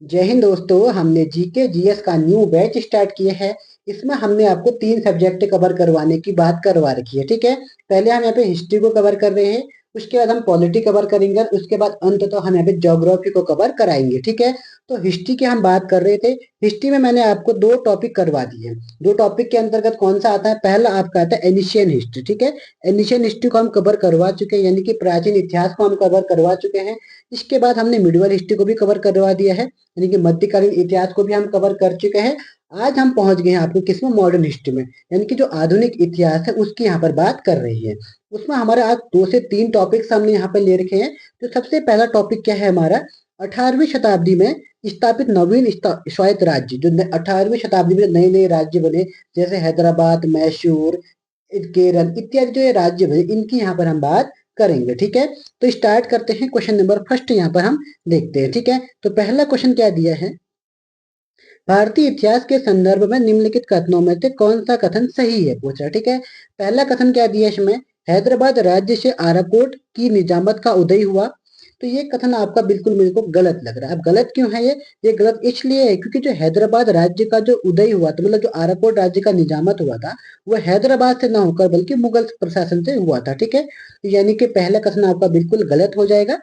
जय हिंद दोस्तों, हमने जीके जीएस का न्यू बैच स्टार्ट किया है। इसमें हमने आपको 3 सब्जेक्ट कवर करवाने की बात करवा रखी है, ठीक है। पहले हम यहाँ पे हिस्ट्री को कवर कर रहे हैं, उसके बाद हम पॉलिटी कवर करेंगे और उसके बाद अंत तो हम यहाँ पे ज्योग्राफी को कवर कराएंगे, ठीक है। तो हिस्ट्री की हम बात कर रहे थे। हिस्ट्री में मैंने आपको 2 टॉपिक करवा दिए हैं। 2 टॉपिक के अंतर्गत कौन सा आता है? पहला आपका आता है एनिशियन हिस्ट्री, ठीक है। एनिशियन हिस्ट्री को हम कवर करवा चुके हैं, यानी कि प्राचीन इतिहास को हम कवर करवा चुके हैं। इसके बाद हमने मिडिवल हिस्ट्री को भी कवर करवा दिया है, यानी कि मध्यकालीन इतिहास को भी हम कवर कर चुके हैं। आज हम पहुंच गए हैं आपको किसमें? मॉडर्न हिस्ट्री में, यानी कि जो आधुनिक इतिहास है उसकी यहाँ पर बात कर रही है। उसमें हमारे आज 2 से 3 टॉपिक्स हमने यहाँ पे ले रखे हैं। तो सबसे पहला टॉपिक क्या है हमारा? 18वीं शताब्दी में स्थापित नवीन स्वायत्त राज्य, जो 18वीं शताब्दी में नए नए राज्य बने, जैसे हैदराबाद, मैसूर, केरल इत्यादि जो ये राज्य बने, इनकी यहाँ पर हम बात करेंगे, ठीक है। तो स्टार्ट करते हैं। क्वेश्चन नंबर फर्स्ट यहाँ पर हम देखते हैं, ठीक है। तो पहला क्वेश्चन क्या दिया है? भारतीय इतिहास के संदर्भ में निम्नलिखित कथनों में से कौन सा कथन सही है, पूछा, ठीक है। पहला कथन क्या दिया है इसमें? हैदराबाद राज्य से आराकोट की निजामत का उदय हुआ। तो ये कथन आपका बिल्कुल मेरे को गलत लग रहा है। अब गलत क्यों है ये गलत इसलिए है क्योंकि जो हैदराबाद राज्य का जो उदय हुआ था, मतलब जो आराकोट राज्य का निजामत हुआ था, वो हैदराबाद से ना होकर बल्कि मुगल प्रशासन से हुआ था, ठीक है। यानी कि पहला कथन आपका बिल्कुल गलत हो जाएगा।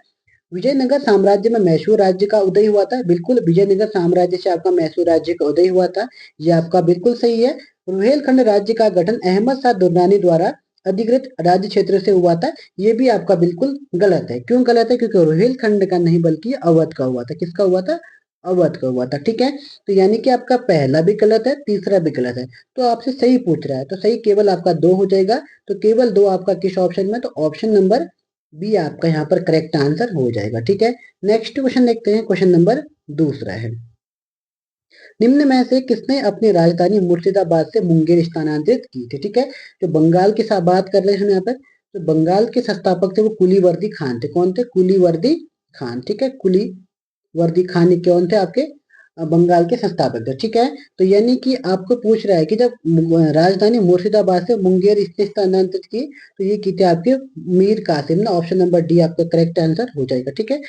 विजयनगर साम्राज्य में मैसूर राज्य का उदय हुआ था, बिल्कुल विजयनगर साम्राज्य से आपका मैसूर राज्य का उदय हुआ था, ये आपका बिल्कुल सही है। रुहेलखंड राज्य का गठन अहमद शाह दुर्रानी द्वारा अधिकृत राज्य क्षेत्र से हुआ था, ये भी आपका बिल्कुल गलत है। क्यों गलत है? क्योंकि रुहेलखंड का नहीं बल्कि अवध का हुआ था। किसका हुआ था? अवध का हुआ था, ठीक है। तो यानी कि आपका पहला भी गलत है, तीसरा भी गलत है। तो आपसे सही पूछ रहा है, तो सही केवल आपका 2 हो जाएगा। तो केवल 2 आपका किस ऑप्शन में? तो ऑप्शन नंबर बी आपका यहाँ पर करेक्ट आंसर हो जाएगा, ठीक है। नेक्स्ट क्वेश्चन देखते हैं। क्वेश्चन नंबर दूसरा है, निम्न में से किसने अपनी राजधानी मुर्शिदाबाद से मुंगेर स्थानांतरित की थी, ठीक है। जो बंगाल की बात कर रहे हैं हम यहाँ पर, तो बंगाल के संस्थापक थे वो कुलीवर्दी खान थे। कौन थे? कुलीवर्दी खान, ठीक है। कुलीवर्दी खान ये कौन थे? आपके बंगाल के संस्थापक थे, ठीक है। तो यानी कि आपको पूछ रहा है कि जब राजधानी मुर्शिदाबाद से मुंगेर इसने स्थानांतरित की, तो ये की थे आपके मीर कासिम ना। ऑप्शन नंबर डी आपका करेक्ट आंसर हो जाएगा, ठीक है।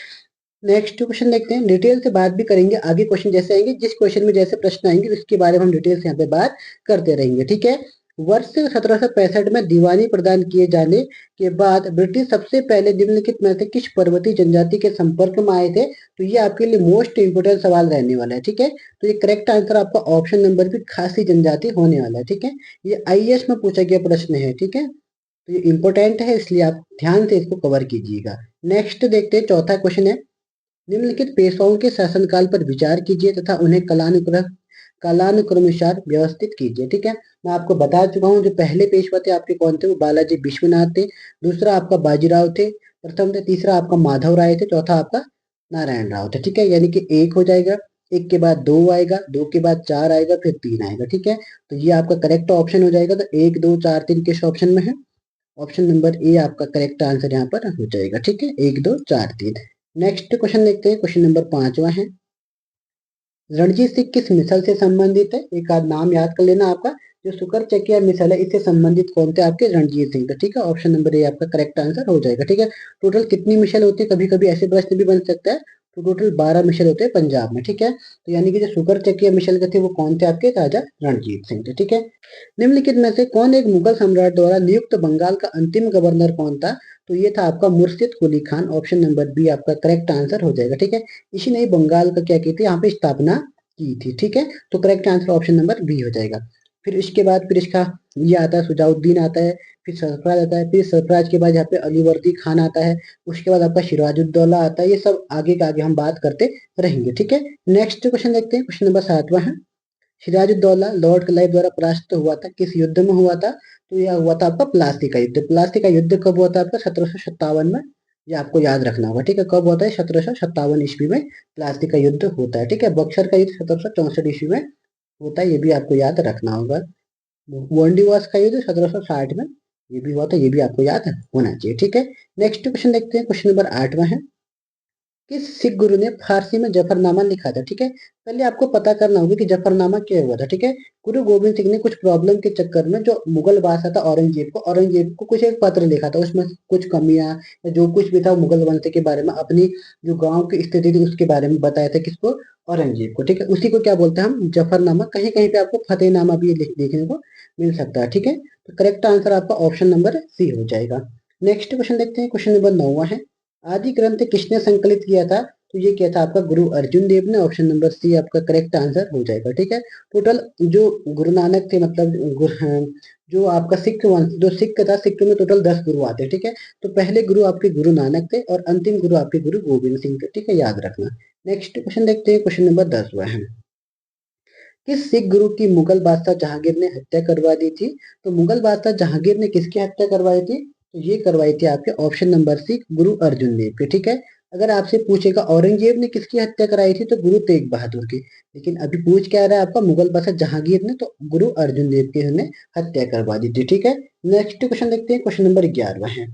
नेक्स्ट क्वेश्चन देखते हैं। डिटेल से बात भी करेंगे, आगे क्वेश्चन जैसे आएंगे, जिस क्वेश्चन में जैसे प्रश्न आएंगे उसके बारे में हम डिटेल से यहाँ पे बात करते रहेंगे, ठीक है। वर्ष 1765 में दीवानी प्रदान किए जाने के बाद ब्रिटिश सबसे पहले निम्नलिखित में से किस पर्वतीय जनजाति के संपर्क में आए थे? तो ये आपके लिए मोस्ट इंपोर्टेंट सवाल रहने वाला है, ठीक है। तो ये करेक्ट आंसर आपका ऑप्शन नंबर भी खासी जनजाति होने वाला है, ठीक है। ये आईएएस में पूछा गया प्रश्न है, ठीक है। तो ये इंपॉर्टेंट है, इसलिए आप ध्यान से इसको कवर कीजिएगा। नेक्स्ट देखते हैं, चौथा क्वेश्चन है, निम्नलिखित पेशवाओं के शासनकाल पर विचार कीजिए तथा उन्हें कालानुक्रमानुसार व्यवस्थित कीजिए, ठीक है। मैं आपको बता चुका हूँ जो पहले पेशवा थे आपके कौन थे? वो बालाजी विश्वनाथ थे। दूसरा आपका बाजीराव थे, प्रथम थे। तीसरा आपका माधव राय थे। चौथा आपका नारायण राव थे, ठीक है। यानी कि 1 हो जाएगा, 1 के बाद 2 आएगा, 2 के बाद 4 आएगा, फिर 3 आएगा, ठीक है। तो ये आपका करेक्ट ऑप्शन हो जाएगा। तो 1 2 4 3 किस ऑप्शन में है? ऑप्शन नंबर ए आपका करेक्ट आंसर यहाँ पर हो जाएगा, ठीक है। 1 2 4 3। नेक्स्ट क्वेश्चन देखते हैं। क्वेश्चन नंबर 5वां है, रणजीत सिंह किस मिसल से संबंधित है? एक आध नाम याद कर लेना आपका। जो शुकर चकिया मिसल है इससे संबंधित कौन थे? आपके रणजीत सिंह थे, ठीक है। ऑप्शन नंबर ए आपका करेक्ट आंसर हो जाएगा, ठीक है। टोटल कितनी मिसल होती है? कभी कभी ऐसे प्रश्न भी बन सकता है। तो टोटल 12 मिसल होते हैं पंजाब में, ठीक है। तो यानी कि जो शुकर चकिया मिसल के थे वो कौन थे? आपके राजा रणजीत सिंह थे, ठीक है। निम्नलिखित में से कौन एक मुगल सम्राट द्वारा नियुक्त बंगाल का अंतिम गवर्नर कौन था? तो ये था आपका मुर्शिद Quli Khan. Option number B आपका करेक्ट आंसर हो जाएगा, ठीक है। इसी ने बंगाल का क्या की थी? यहाँ पे स्थापना की थी, ठीक है। तो correct answer option number B हो जाएगा। फिर इसके बाद फिर इसका ये आता है, सुजाउद्दीन आता है, फिर सरफराज आता है, फिर सरफराज के बाद यहाँ पे अलीवर्दी खान आता है, उसके बाद आपका सिराजुद्दौला आता है। ये सब आगे का आगे हम बात करते रहेंगे, ठीक है। नेक्स्ट क्वेश्चन देखते हैं। क्वेश्चन नंबर 7वां है, सिराजुद्दौला लॉर्ड क्लाइव द्वारा परास्त हुआ था, किस युद्ध में हुआ था? तो यह हुआ था आपका प्लासी का युद्ध। प्लासी का युद्ध कब हुआ था? आपका 1757 में। ये आपको याद रखना होगा, ठीक है। कब होता है? 1757 ईस्वी में प्लासी का युद्ध होता है, ठीक है। बक्सर का युद्ध 1764 ईस्वी में होता है, ये भी आपको याद रखना होगा। वांडीवास का युद्ध 1760 में ये भी हुआ था, ये भी आपको याद होना चाहिए, ठीक है। नेक्स्ट क्वेश्चन देखते हैं। क्वेश्चन नंबर 8वां है, किस सिख गुरु ने फारसी में जफरनामा लिखा था? ठीक है, पहले आपको पता करना होगा कि जफरनामा क्या हुआ था। ठीक है, गुरु गोविंद सिंह ने कुछ प्रॉब्लम के चक्कर में जो मुगल बादशाह था औरंगजेब को कुछ एक पत्र लिखा था। उसमें कुछ कमियां या जो कुछ भी था मुगल वंश के बारे में, अपनी जो गांव की स्थिति थी उसके बारे में बताया था किसको? औरंगजेब को। ठीक है, उसी को क्या बोलते हैं हम? जफरनामा। कहीं कहीं पे आपको फतेहनामा भी देखने को मिल सकता है। ठीक है, तो करेक्ट आंसर आपका ऑप्शन नंबर सी हो जाएगा। नेक्स्ट क्वेश्चन देखते हैं, क्वेश्चन नंबर 9 है, आदि ग्रंथ किसने संकलित किया था? तो ये क्या था आपका? गुरु अर्जुन देव ने। ऑप्शन नंबर सी आपका करेक्ट आंसर हो जाएगा। ठीक है, टोटल जो गुरु नानक थे, मतलब जो आपका सिख वंश, जो सिख था, सिख में टोटल 10 गुरु आते हैं। ठीक है, तो पहले गुरु आपके गुरु नानक थे और अंतिम गुरु आपके गुरु गोविंद सिंह थे। ठीक है, याद रखना। नेक्स्ट क्वेश्चन देखते हैं, क्वेश्चन नंबर 10 है, किस सिख गुरु की मुगल बादशाह जहांगीर ने हत्या करवा दी थी? तो मुगल बादशाह जहांगीर ने किसकी हत्या करवाई थी? तो ये करवाई थी आपके ऑप्शन नंबर सी गुरु अर्जुन देव की। ठीक है, अगर आपसे पूछेगा औरंगजेब ने किसकी हत्या कराई थी, तो गुरु तेग बहादुर की। लेकिन अभी पूछ क्या रहा है आपका? मुगल बादशाह जहांगीर ने, तो गुरु अर्जुन देव की उन्हें हत्या करवा दी थी। ठीक है, नेक्स्ट क्वेश्चन देखते हैं, क्वेश्चन नंबर 11 है,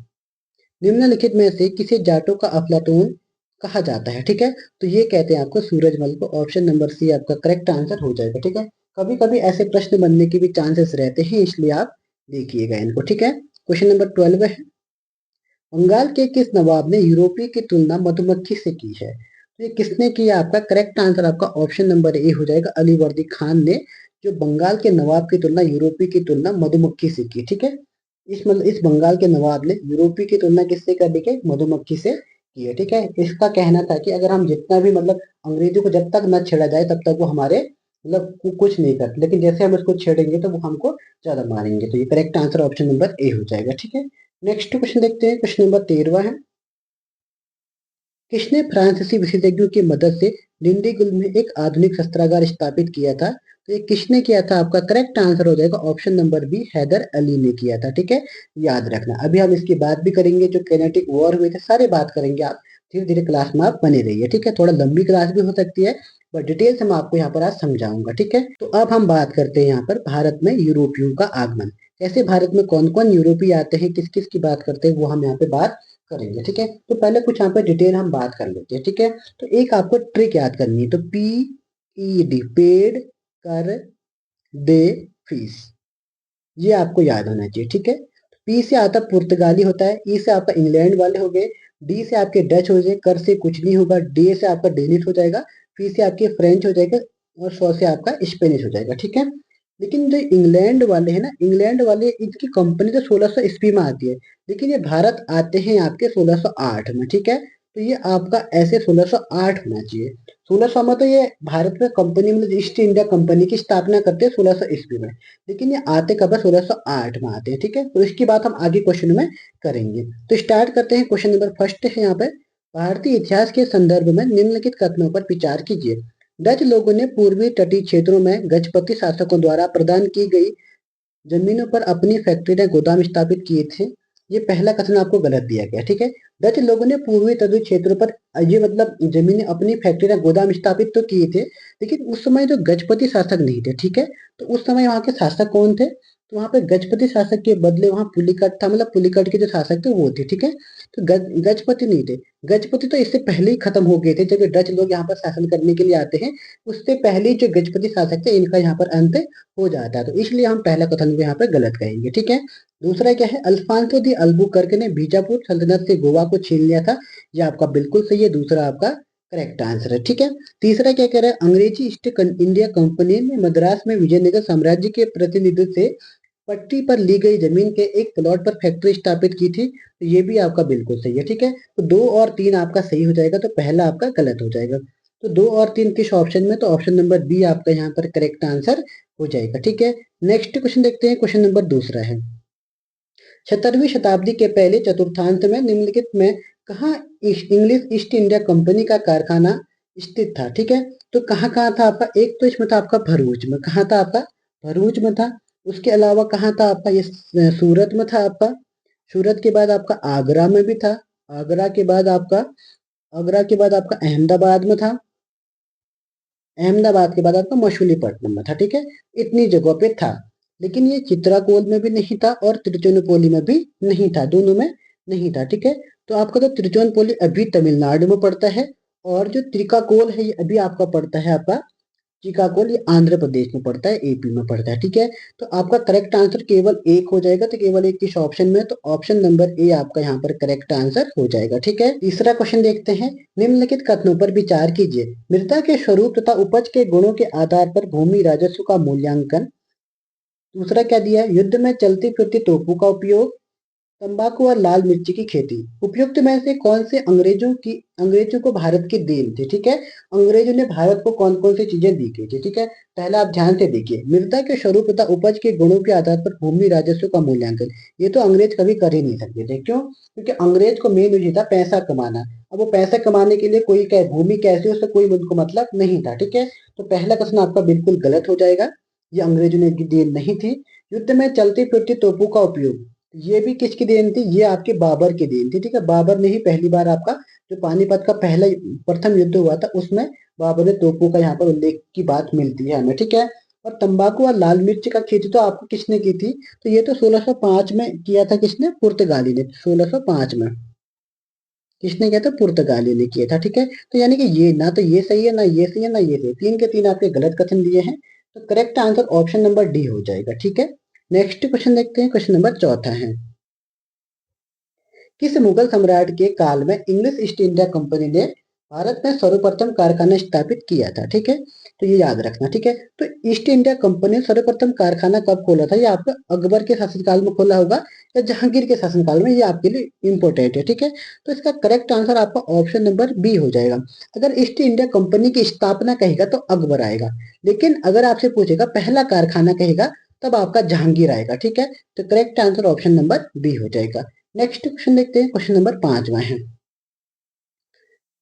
निम्नलिखित में से किसे जाटों का अफलातून कहा जाता है? ठीक है, तो ये कहते हैं आपको सूरजमल को। ऑप्शन नंबर सी आपका करेक्ट आंसर हो जाएगा। ठीक है, कभी कभी ऐसे प्रश्न बनने के भी चांसेस रहते हैं, इसलिए आप देखिएगा इनको। ठीक है, क्वेश्चन नंबर 12 है, बंगाल के किस नवाब ने यूरोपीय की तुलना मधुमक्खी से की है? तो ये किसने किया? आपका करेक्ट आंसर आपका ऑप्शन नंबर ए हो जाएगा, अलीवर्दी खान ने, जो बंगाल के नवाब की तुलना, यूरोपीय की तुलना मधुमक्खी से की। ठीक है, इस बंगाल के नवाब ने यूरोपीय की तुलना किससे कर दी? के मधुमक्खी से की है। ठीक है, इसका कहना था कि अगर हम जितना भी मतलब अंग्रेजों को जब तक न छेड़ा जाए तब तक वो हमारे मतलब कुछ नहीं करते, लेकिन जैसे हम इसको छेड़ेंगे तो वो हमको ज्यादा मारेंगे। तो ये correct answer option number A हो जाएगा। ठीक है, नेक्स्ट क्वेश्चन देखते हैं, क्वेश्चन नंबर 13 है, किसने फ्रांसीसी विशेषज्ञों की मदद से डिंडीगुल में एक आधुनिक शस्त्रागार स्थापित किया था? तो ये किसने किया था? आपका करेक्ट आंसर हो जाएगा option number B, Hyder Ali ने किया था। ठीक है, याद रखना। अभी हम इसकी बात भी करेंगे, जो कैनेटिक वॉर हुए थे सारे बात करेंगे। आप धीरे धीरे क्लास में आप बने रहिए। ठीक है, थोड़ा लंबी क्लास भी हो सकती है, बट डिटेल्स हम आपको यहाँ पर आज समझाऊंगा। ठीक है, तो अब हम बात करते हैं यहाँ पर भारत में यूरोपियों का आगमन। कैसे भारत में कौन कौन यूरोपीय आते हैं, किस किस की बात करते हैं, वो हम यहाँ पे बात करेंगे। ठीक है, तो पहले कुछ यहाँ पे डिटेल हम बात कर लेते हैं। ठीक है, तो एक आपको ट्रिक याद करनी है, तो पी ई डी, पेड, कर, दे, फीस, ये आपको याद होना चाहिए। ठीक है, पी से आता पुर्तगाली होता है, ई से आपका इंग्लैंड वाले हो गए, डी से आपके डच हो जाए, कर से कुछ नहीं होगा, डी से आपका डेनिश हो जाएगा, फी से आपके फ्रेंच हो जाएगा, और सौ से आपका स्पेनिश हो जाएगा। ठीक है, लेकिन जो इंग्लैंड वाले हैं ना, इंग्लैंड वाले, इनकी कंपनी तो 1600 ईस्वी में आती है, लेकिन ये भारत आते हैं आपके 1608 में। ठीक है, तो ये आपका ऐसे 1608 होना चाहिए। 1600 में तो ये भारत में कंपनी, मतलब ईस्ट इंडिया कंपनी की स्थापना करते हैं 1600 ईस्वी में, लेकिन ये आते कब है? 1608 में आते हैं। ठीक है, तो इसकी बात हम आगे क्वेश्चन में करेंगे। तो स्टार्ट करते हैं, क्वेश्चन नंबर फर्स्ट है यहाँ पे, भारतीय इतिहास के संदर्भ में निम्नलिखित कथनों पर विचार कीजिए। डच लोगों ने पूर्वी तटीय क्षेत्रों में गजपति शासकों द्वारा प्रदान की गई जमीनों पर अपनी फैक्ट्री या गोदाम स्थापित किए थे। ये पहला कथन आपको गलत दिया गया। ठीक है, डच लोगों ने पूर्वी तटीय क्षेत्रों पर ये मतलब जमीन, अपनी फैक्ट्री या गोदाम स्थापित तो किए थे, लेकिन उस समय जो गजपति शासक नहीं थे। ठीक है, तो उस समय वहां के शासक कौन थे? तो वहां पे गजपति शासक के बदले वहां पुलिकट था, मतलब पुलिकट के जो शासक थे वो थे। ठीक है, तो गजपति नहीं थे। गजपति तो इससे पहले ही खत्म हो गए थे, जब ये डच लोग यहाँ पर शासन करने के लिए आते हैं, उससे पहले ही जो गजपति शासक थे इनका यहाँ पर अंत हो जाता है। तो इसलिए हम पहला कथन को यहाँ पे गलत कहेंगे। ठीक है, दूसरा क्या है, अल्फांसो दी अल्बुकर्क ने बीजापुर सल्तनत से गोवा को छीन लिया था। यह आपका बिल्कुल सही है, दूसरा आपका करेक्ट आंसर है। ठीक है, तीसरा क्या कह रहा है, अंग्रेजी ईस्ट इंडिया कंपनी ने मद्रास में विजयनगर साम्राज्य के प्रतिनिधित्व से पट्टी पर ली गई जमीन के एक प्लॉट पर फैक्ट्री स्थापित की थी। तो ये भी आपका बिल्कुल सही है। ठीक है, तो 2 और 3 आपका सही हो जाएगा, तो पहला आपका गलत हो जाएगा। तो 2 और 3 किस ऑप्शन में? तो ऑप्शन नंबर बी आपका यहाँ पर करेक्ट आंसर हो जाएगा। ठीक है, नेक्स्ट क्वेश्चन देखते हैं, क्वेश्चन नंबर दूसरा है, 17वीं शताब्दी के पहले चतुर्थांश में निम्नलिखित में कहाँ इंग्लिश ईस्ट इंडिया कंपनी का कारखाना स्थित था? ठीक है, तो कहाँ कहाँ था आपका? एक तो इसमें था आपका भरूच में, कहाँ था आपका? भरूच में था। उसके अलावा कहाँ था आपका? ये सूरत में था आपका। सूरत के बाद आपका आगरा में भी था। आगरा के बाद आपका आगरा के बाद आपका अहमदाबाद में था। अहमदाबाद के बाद आपका मछलीपट्टनम में था। ठीक है, इतनी जगहों पे था, लेकिन ये चित्राकोल में भी नहीं था और तिरुचुनापल्ली में भी नहीं था, दोनों में नहीं था। ठीक है, तो आपका तो तिरुचुनापल्ली अभी तमिलनाडु में पड़ता है और जो त्रिकाकोल है ये अभी आपका पड़ता है आपका चिकागोल, ये आंध्र प्रदेश में पड़ता है, एपी में पड़ता है, ठीक है। तो आपका करेक्ट आंसर केवल एक हो जाएगा, तो केवल एक किस ऑप्शन में, तो ऑप्शन नंबर ए आपका यहाँ पर करेक्ट आंसर हो जाएगा, ठीक है। तीसरा क्वेश्चन देखते हैं, निम्नलिखित कथनों पर विचार कीजिए। मृदा के स्वरूप तथा उपज के गुणों के आधार पर भूमि राजस्व का मूल्यांकन। दूसरा क्या दिया है, युद्ध में चलती फिरती तोपों का उपयोग, तंबाकू और लाल मिर्ची की खेती। उपयुक्त में से कौन से अंग्रेजों को भारत की देन थी, ठीक है। अंग्रेजों ने भारत को कौन कौन सी चीजें दी गई थी, ठीक है। पहला आप ध्यान से देखिए, मृदा के स्वरूप तथा उपज के गुणों के आधार पर भूमि राजस्व का मूल्यांकन। ये तो अंग्रेज कभी कर ही नहीं सकते थे, क्यों? क्योंकि अंग्रेज को मेन उद्देश्य था पैसा कमाना। अब वो पैसा कमाने के लिए कोई क्या भूमि कैसे, उससे कोई उनको मतलब नहीं था, ठीक है। तो पहला क्वेश्चन आपका बिल्कुल गलत हो जाएगा, ये अंग्रेजों ने देन नहीं थी। युद्ध में चलती फिरती तोपों का उपयोग, ये भी किसकी देन थी, ये आपके बाबर की देन थी, ठीक है। बाबर ने ही पहली बार आपका जो पानीपत का पहला प्रथम युद्ध हुआ था उसमें बाबर ने तोपों का यहाँ पर उल्लेख की बात मिलती है हमें, ठीक है। और तंबाकू और लाल मिर्च का खेती तो आपको किसने की थी, तो ये तो 1605 में किया था, किसने, पुर्तगाली ने, 1605 में किसने किया था, पुर्तगाली ने किया था, ठीक है। तो यानी कि ये ना तो ये सही है, ना ये सही है, ना ये सही है, तीन के तीन आपके गलत कथन दिए हैं। तो correct answer option number D हो जाएगा, ठीक है। नेक्स्ट क्वेश्चन देखते हैं, क्वेश्चन नंबर चौथा है, किस मुगल सम्राट के काल में इंग्लिश ईस्ट इंडिया कंपनी ने भारत में सर्वप्रथम कारखाना स्थापित किया था, ठीक है। तो ये याद रखना, ठीक है। तो ईस्ट इंडिया कंपनी ने सर्वप्रथम कारखाना कब खोला था, ये आपका अकबर के शासनकाल में खोला होगा या जहांगीर के शासनकाल में, ये आपके लिए इंपॉर्टेंट है, ठीक है। तो इसका करेक्ट आंसर आपका ऑप्शन नंबर बी हो जाएगा। अगर ईस्ट इंडिया कंपनी की स्थापना कहेगा तो अकबर आएगा, लेकिन अगर आपसे पूछेगा पहला कारखाना कहेगा तब आपका जहांगीर आएगा, ठीक है। तो correct answer option number B हो जाएगा। नेक्स्ट क्वेश्चन देखते हैं, क्वेश्चन नंबर 5वां है,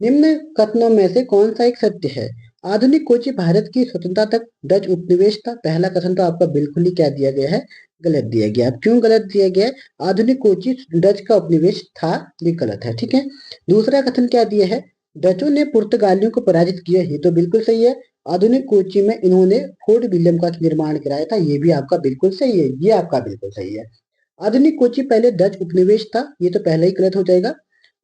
निम्न कथनों में से कौन सा एक सत्य है। आधुनिक कोची भारत की स्वतंत्रता तक डच उपनिवेश था। पहला कथन तो आपका बिल्कुल ही क्या दिया गया है, गलत दिया गया। अब क्यों गलत दिया गया है, आधुनिक कोची डच का उपनिवेश था, ये गलत है, ठीक है। दूसरा कथन क्या दिया है, डचों ने पुर्तगालियों को पराजित किया, ये तो बिल्कुल सही है। आधुनिक कोची में इन्होंने फोर्ट विलियम का निर्माण कराया था, ये भी आपका बिल्कुल सही है, ये आपका बिल्कुल सही है। आधुनिक कोची पहले डच उपनिवेश था, ये तो पहले ही गलत हो जाएगा।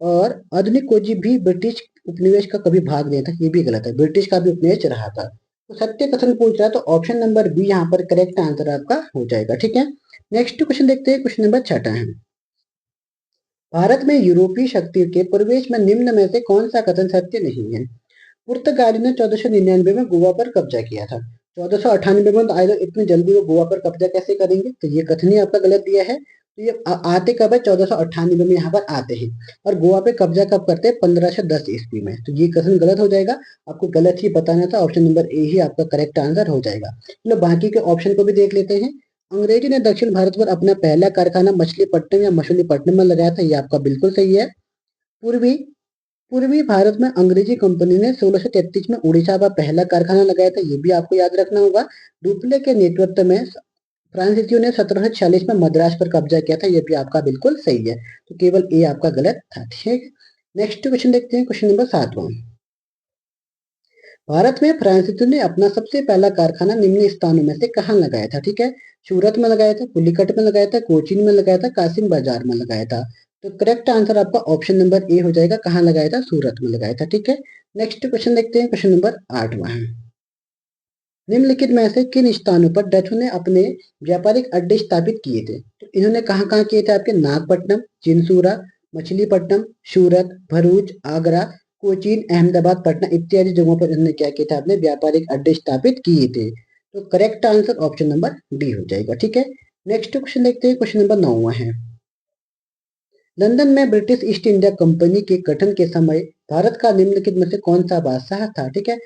और आधुनिक कोची भी ब्रिटिश उपनिवेश का कभी भाग नहीं था, ये भी गलत है, ब्रिटिश का भी उपनिवेश रहा था। तो सत्य कथन पूछ रहा है, तो ऑप्शन नंबर बी यहाँ पर करेक्ट आंसर आपका हो जाएगा, ठीक है। नेक्स्ट क्वेश्चन देखते हैं, क्वेश्चन नंबर 6 है, भारत में यूरोपीय शक्ति के प्रवेश में निम्न में से कौन सा कथन सत्य नहीं है। पुर्तगाली ने 1499 में गोवा पर कब्जा किया था। 1498 में तो आए तो इतनी जल्दी वो गोवा पर कब्जा कैसे करेंगे, तो ये कथन ही आपका गलत दिया है। तो ये आते कब है, 1498 में यहाँ पर आते हैं, और गोवा पे कब्जा कब करते हैं, 1510 ईस्वी में। तो ये कथन गलत हो जाएगा, आपको गलत ही बताना था, ऑप्शन नंबर ए ही आपका करेक्ट आंसर हो जाएगा। चलो बाकी के ऑप्शन को भी देख लेते हैं। अंग्रेजी ने दक्षिण भारत पर अपना पहला कारखाना मछलीपट्टनम या मछलीपट्टनम में लगाया था, ये आपका बिल्कुल सही है। पूर्वी पूर्वी भारत में अंग्रेजी कंपनी ने 1633 में उड़ीसा पर पहला कारखाना लगाया था, ये भी आपको याद रखना होगा। डुप्ले के नेतृत्व में फ्रांसीसियों ने 1746 में मद्रास पर कब्जा किया था, ये भी आपका बिल्कुल सही है। तो केवल ए आपका गलत था, ठीक। नेक्स्ट क्वेश्चन देखते हैं, क्वेश्चन नंबर 7वां, भारत में फ्रांसीसियों ने अपना सबसे पहला कारखाना निम्न स्थानों में से कहाँ लगाया था, ठीक है। सूरत में लगाया था, पुलिकट में लगाया था, कोचीन में लगाया था, कासिम बाजार में लगाया था। तो करेक्ट आंसर आपका ऑप्शन नंबर ए हो जाएगा, कहाँ लगाया था, सूरत में लगाया था, ठीक है। नेक्स्ट क्वेश्चन देखते हैं, क्वेश्चन नंबर 8वां है, निम्नलिखित में से किन स्थानों पर डचों ने अपने व्यापारिक अड्डे स्थापित किए थे। तो इन्होंने कहाँ कहाँ किए थे, आपके नागपट्टनम, चिंसूरा, मछलीपट्टनम, सूरत, भरूच, आगरा, कोचीन, अहमदाबाद, पटना इत्यादि जगहों पर इन्होंने क्या किया था, अपने व्यापारिक अड्डे स्थापित किए थे। तो correct answer option number D हो जाएगा, ठीक है। नेक्स्ट क्वेश्चन देखते हैं, क्वेश्चन नंबर 9वां है, लंदन में ब्रिटिश ईस्ट इंडिया कंपनी के गठन के समय भारत का निम्नलिखित में से कौन सा बादशाह था, ठीक है।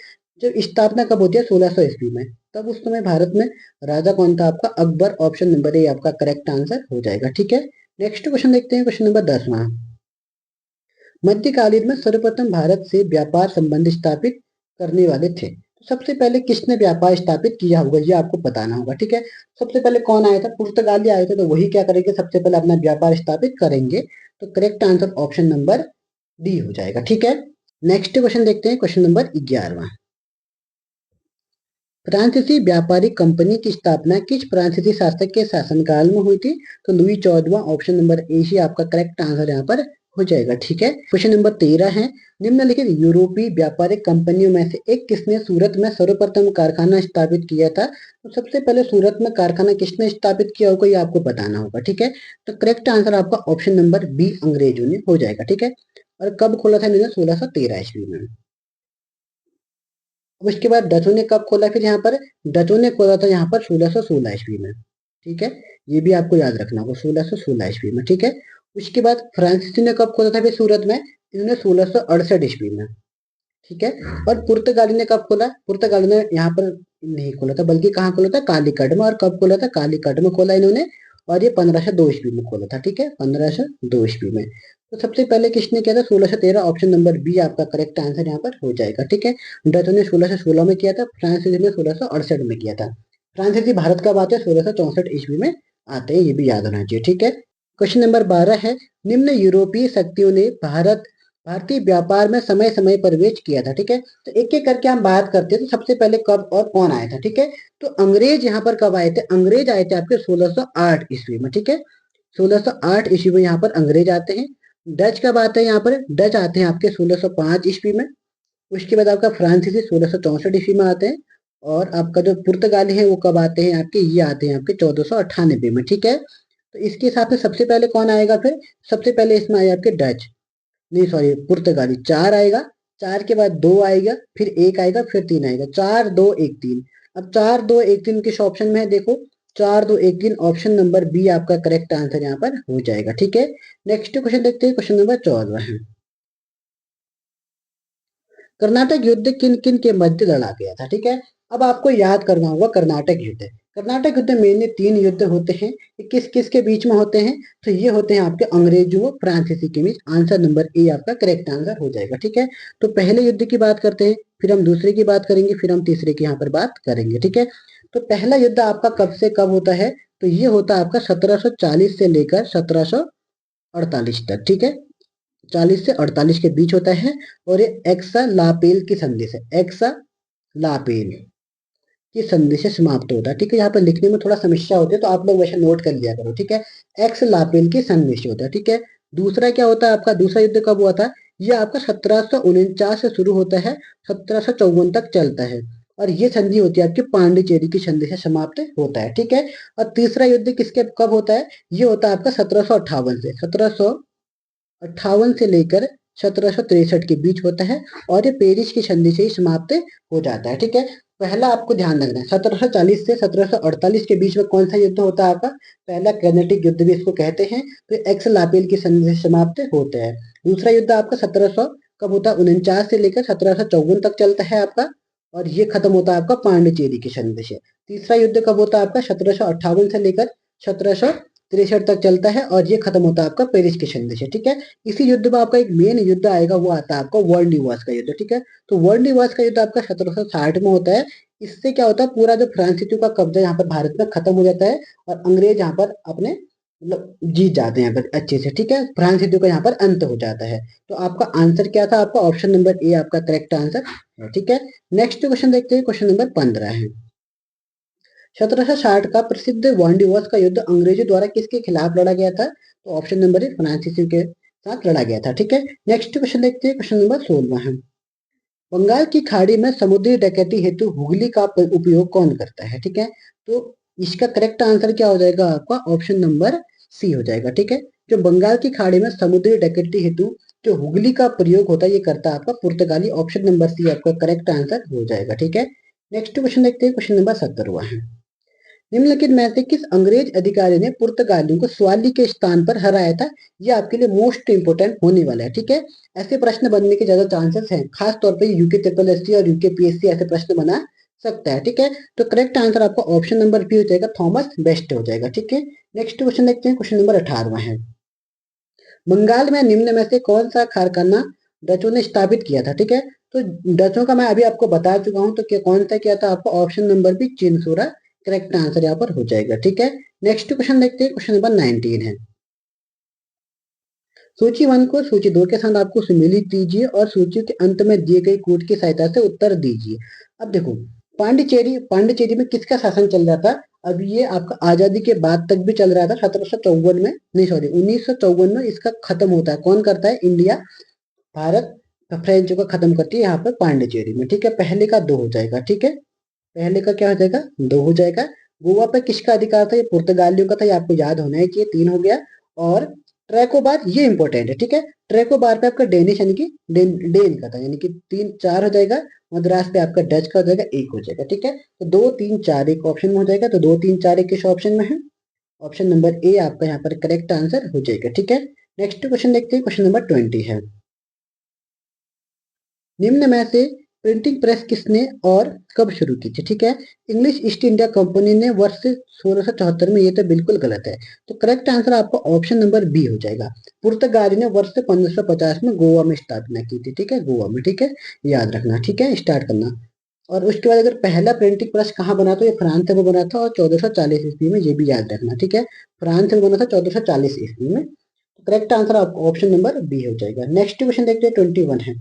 जब स्थापना कब होती है, 1600 ईस्वी में, तब उस समय भारत में राजा कौन था, आपका अकबर। ऑप्शन नंबर ए आपका करेक्ट आंसर हो जाएगा, ठीक है। नेक्स्ट क्वेश्चन देखते हैं, क्वेश्चन नंबर 10वां, मध्यकालीन में सर्वप्रथम भारत से व्यापार संबंध स्थापित करने वाले थे। तो सबसे पहले किसने व्यापार स्थापित किया होगा, ये आपको बताना होगा, ठीक है। सबसे पहले कौन आया था, पुर्तगाली आए थे, तो वही क्या करेंगे, सबसे पहले अपना व्यापार स्थापित करेंगे। तो correct answer option number D हो जाएगा, ठीक है। नेक्स्ट क्वेश्चन देखते हैं, क्वेश्चन नंबर 11वां, फ्रांसीसी व्यापारिक कंपनी की स्थापना किस फ्रांसीसी शासक के शासनकाल में हुई थी। तो लुई 14वां, ऑप्शन नंबर ए ही आपका करेक्ट आंसर यहाँ पर हो जाएगा, ठीक है। क्वेश्चन नंबर 13 है, निम्नलिखित यूरोपीय व्यापारिक कंपनियों में से एक किसने सूरत में सर्वप्रथम कारखाना स्थापित किया था? तो सबसे पहले सूरत में कारखाना किसने स्थापित किया होगा, ये आपको बताना होगा, ठीक है। तो करेक्ट आंसर आपका ऑप्शन नंबर बी, अंग्रेजों ने हो जाएगा, ठीक है। और कब खोला था इन्होंने? 1613 ईस्वी में। अब उसके बाद डचों ने कब खोला? फिर यहाँ पर डचों ने खोला था यहाँ पर 1616 ईस्वी में, ठीक है। ये भी आपको याद रखना होगा, 1616 ईस्वी में, ठीक है। उसके बाद फ्रांसीसी ने कब खोला था फिर सूरत में? इन्होंने 1668 ईस्वी में, ठीक है। और पुर्तगाली ने कब खोला? पुर्तगाली ने यहाँ पर नहीं खोला था, बल्कि कहाँ खोला था? कालीकट में। और कब खोला था? कालीकट में खोला इन्होंने, और ये 1502 ईस्वी में खोला था, ठीक है, 1502 ईस्वी में। तो सबसे पहले किसने किया था? 1613, ऑप्शन नंबर बी आपका करेक्ट आंसर यहाँ पर हो जाएगा, ठीक है। डच ने 1616 में किया था, फ्रांसीसी ने 1668 में किया था। फ्रांसीसी भारत कब आते हैं? 1664 ईस्वी में आते हैं, ये भी याद होना चाहिए, ठीक है। क्वेश्चन नंबर 12 है, निम्न यूरोपीय शक्तियों ने भारतीय व्यापार में समय समय पर प्रवेश किया था, ठीक है। तो एक एक करके हम बात करते हैं। तो सबसे पहले कब और कौन आया था, ठीक है। तो अंग्रेज यहाँ पर कब आए थे? अंग्रेज आए थे आपके 1608 ईस्वी में, ठीक है। 1608 ईस्वी में यहाँ पर अंग्रेज आते हैं। डच कब आते हैं? यहाँ पर डच आते हैं आपके 1605 ईस्वी में। उसके बाद आपका फ्रांसीसी 1664 ईस्वी में आते हैं। और आपका जो पुर्तगाली है वो कब आते हैं आपके? ये आते हैं आपके 1498 में, ठीक है। तो इसके हिसाब से सबसे पहले कौन आएगा फिर? सबसे पहले इसमें आए आपके डच, नहीं सॉरी पुर्तगाली। 4 आएगा, 4 के बाद 2 आएगा, फिर 1 आएगा, फिर 3 आएगा। 4 2 1 3। अब 4 2 1 3 किस ऑप्शन में है? देखो 4 2 1 3, ऑप्शन नंबर बी आपका करेक्ट आंसर यहाँ पर हो जाएगा, ठीक है। नेक्स्ट क्वेश्चन देखते हैं, क्वेश्चन नंबर 14 है, कर्नाटक युद्ध किन किन के मध्य लड़ा गया था, ठीक है। अब आपको याद करना होगा कर्नाटक युद्ध। कर्नाटक युद्ध मेनली 3 युद्ध होते हैं। ये किस किस के बीच में होते हैं? तो ये होते हैं आपके अंग्रेजों व फ्रांसीसी के बीच। आंसर नंबर ए आपका करेक्ट आंसर हो जाएगा, ठीक है। तो पहले युद्ध की बात करते हैं, फिर हम दूसरे की बात करेंगे, फिर हम तीसरे की यहाँ पर बात करेंगे, ठीक है। तो पहला युद्ध आपका कब से कब होता है? तो ये होता है आपका 1740 से लेकर 1748 तक, ठीक है। 40 से 48 के बीच होता है। और ये एक्सा लापेल की संधि से, एक्सा लापेल की संधि से समाप्त होता है, ठीक है। यहाँ पर लिखने में थोड़ा समस्या होती है, तो आप लोग वैसे नोट कर लिया करो, ठीक है। एक्स लापेल की संधि से होता है, ठीक है। दूसरा क्या होता है आपका? दूसरा युद्ध कब हुआ था? ये आपका 1749 से शुरू होता है, 1754 तक चलता है। और ये संधि होती है आपकी पांडिचेरी की संधि से समाप्त होता है, ठीक है। और तीसरा युद्ध किसके कब होता है? ये होता है आपका 1758 से 1758 से लेकर 1763 के बीच होता है। और ये पेरिस की संधि से ही समाप्त हो जाता है, ठीक है। पहला आपको ध्यान रखना है, 1740 से 1748 के बीच में कौन सा युद्ध होता है आपका? पहला कर्नाटिक युद्ध भी इसको कहते हैं, तो एक्स लापेल की संधि से समाप्त होता है। दूसरा युद्ध आपका 1700 कब होता है? 49 से लेकर 1754 तक चलता है आपका, और ये खत्म होता है आपका पांडिचेरी की संधि से। तीसरा युद्ध कब होता है आपका? 1758 से लेकर 1763 तक चलता है, और ये खत्म होता है आपका पेरिस की संधि से, ठीक है। इसी युद्ध में आपका एक मेन युद्ध आएगा, वो आता है आपका वर्ल्ड निवास का युद्ध, ठीक है। तो वर्ल्ड निवास का युद्ध आपका 1760 में होता है। इससे क्या होता है? पूरा जो फ्रांसीसियों का कब्जा यहाँ पर भारत में खत्म हो जाता है, और अंग्रेज यहाँ पर अपने मतलब जीत जाते हैं यहाँ पर अच्छे से, ठीक है। फ्रांसीसियों का यहाँ पर अंत हो जाता है। तो आपका आंसर क्या था? आपका ऑप्शन नंबर ए आपका करेक्ट आंसर है, ठीक है। नेक्स्ट क्वेश्चन देखते हैं, क्वेश्चन नंबर 15 है, 1760 का प्रसिद्ध वांडीवर्स का युद्ध अंग्रेजों द्वारा किसके खिलाफ लड़ा गया था? तो ऑप्शन नंबर ए फ्रांसीसी के साथ लड़ा गया था, ठीक है। नेक्स्ट क्वेश्चन देखते हैं, क्वेश्चन नंबर 16 है, बंगाल की खाड़ी में समुद्री डकैती हेतु हुगली का उपयोग कौन करता है, ठीक है। तो इसका करेक्ट आंसर क्या हो जाएगा आपका? ऑप्शन नंबर सी हो जाएगा, ठीक है। जो बंगाल की खाड़ी में समुद्री डकैती हेतु जो हुगली का प्रयोग होता है, ये करता है आपका पुर्तगाली। ऑप्शन नंबर सी आपका करेक्ट आंसर हो जाएगा, ठीक है। नेक्स्ट क्वेश्चन देखते हैं, क्वेश्चन नंबर 17 है, निम्नलिखित में से किस अंग्रेज अधिकारी ने पुर्तगालियों को स्वाली के स्थान पर हराया था? ये आपके लिए मोस्ट इंपोर्टेंट होने वाला है, ठीक है। ऐसे प्रश्न बनने के ज्यादा चांसेस हैं, खास तौर पे यूके ट्रिपल एससी और यूके पीएससी ऐसे प्रश्न बना सकता है, ठीक है। तो करेक्ट आंसर आपका ऑप्शन नंबर बी हो जाएगा, थॉमस बेस्ट हो जाएगा, ठीक है। नेक्स्ट क्वेश्चन देखते हैं, क्वेश्चन नंबर 18 है, बंगाल में निम्न में से कौन सा कारखाना डचों ने स्थापित किया था, ठीक है। तो डचों का मैं अभी आपको बता चुका हूं, तो क्या कौन सा किया था? आपका option number B Chinsurah correct answer यहाँ पर हो जाएगा, ठीक है। नेक्स्ट क्वेश्चन देखते हैं, क्वेश्चन नंबर 19 है, सूची 1 को सूची 2 के साथ आपको सम्मिलित कीजिए और सूची के अंत में दिए गए कोड की सहायता से उत्तर दीजिए। अब देखो पांडिचेरी, पांडिचेरी में किसका शासन चल रहा था? अब ये आपका आजादी के बाद तक भी चल रहा था, 1754 में नहीं सॉरी 1954 में इसका खत्म होता है। कौन करता है? इंडिया, भारत फ्रेंच को खत्म करती है यहाँ पर पांडिचेरी में, ठीक है। पहले का 2 हो जाएगा, ठीक है। पहले का क्या हो जाएगा? 2 हो जाएगा। गोवा पे किसका अधिकार था? ये पुर्तगालियों का था, ये आपको याद होना है कि ये 3 हो गया। और ट्रैकोबार, ये इंपॉर्टेंट है, ठीक है। ट्रैकोबार पे आपका डेनिश यानी कि डेन का था, यानी कि 3 4 हो जाएगा। मद्रास पे आपका डच का हो जाएगा, 1 हो जाएगा, ठीक है। तो 2 3 4 1 ऑप्शन में हो जाएगा। तो 2 3 4 1 किस ऑप्शन में है? ऑप्शन नंबर ए आपका यहाँ पर करेक्ट आंसर हो जाएगा, ठीक है। नेक्स्ट क्वेश्चन देखते हैं, क्वेश्चन नंबर 20 है। निम्न में से प्रिंटिंग प्रेस किसने और कब शुरू की थी? ठीक है। इंग्लिश ईस्ट इंडिया कंपनी ने वर्ष 1674 में, ये तो बिल्कुल गलत है। तो करेक्ट आंसर आपका ऑप्शन नंबर बी हो जाएगा। पुर्तगाली ने वर्ष 1550 में गोवा में स्थापना की थी, ठीक है, गोवा में, ठीक है। याद रखना, ठीक है, स्टार्ट करना। और उसके बाद अगर पहला प्रिंटिंग प्रेस कहाँ बना तो ये फ्रांस में बना था, और 1440 ईस्वी में, ये भी याद रखना, ठीक है। फ्रांस में बना था 1440 ईस्वी में। करेक्ट आंसर आपका ऑप्शन नंबर बी हो जाएगा। नेक्स्ट क्वेश्चन देखते हैं, 21 है।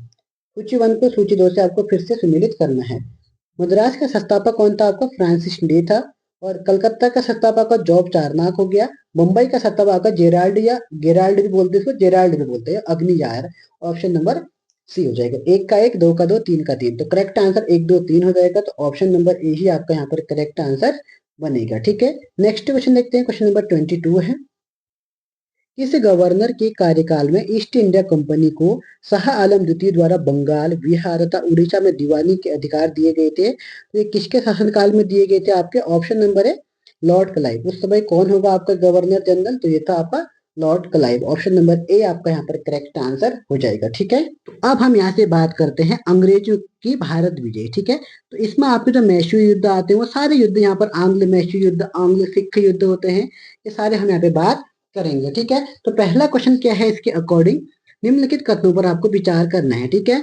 सूची 1 को सूची 2 से आपको फिर से सम्मिलित करना है। मद्रास का संस्थापक कौन था? आपका फ्रांसिस डे था। और कलकत्ता का संस्थापक का जॉब चारनाक हो गया। मुंबई का संस्थापक का जेराल्ड, या गेराल्ड भी बोलते हैं इसको, जेराल्ड भी बोलते हैं, अग्नियार। ऑप्शन नंबर सी हो जाएगा। 1 का 1, 2 का 2, 3 का 3। तो करेक्ट आंसर 1 2 3 हो जाएगा। तो ऑप्शन नंबर ए ही आपका यहाँ पर करेक्ट आंसर बनेगा, ठीक है। नेक्स्ट क्वेश्चन देखते हैं, क्वेश्चन नंबर 22 है। किस गवर्नर के कार्यकाल में ईस्ट इंडिया कंपनी को शाह आलम द्वितीय द्वारा बंगाल, बिहार तथा उड़ीसा में दीवानी के अधिकार दिए गए थे? तो ये किसके शासनकाल में दिए गए थे? आपके ऑप्शन नंबर है लॉर्ड क्लाइव। उस समय कौन होगा आपका गवर्नर जनरल? तो ये था आपका Lord Clive. Option number A आपका यहाँ पर करेक्ट आंसर हो जाएगा, ठीक है। तो अब हम यहाँ से बात करते हैं अंग्रेजों की भारत विजय, ठीक है। तो इसमें आपके जो मैसूर युद्ध आते हैं वो सारे युद्ध यहाँ पर आंग्ल मैसूर युद्ध, आंग्ल सिख युद्ध होते हैं, ये सारे हम यहाँ पे बात करेंगे, ठीक है। तो पहला क्वेश्चन क्या है इसके अकॉर्डिंग? निम्नलिखित कथनों पर आपको विचार करना है, ठीक है।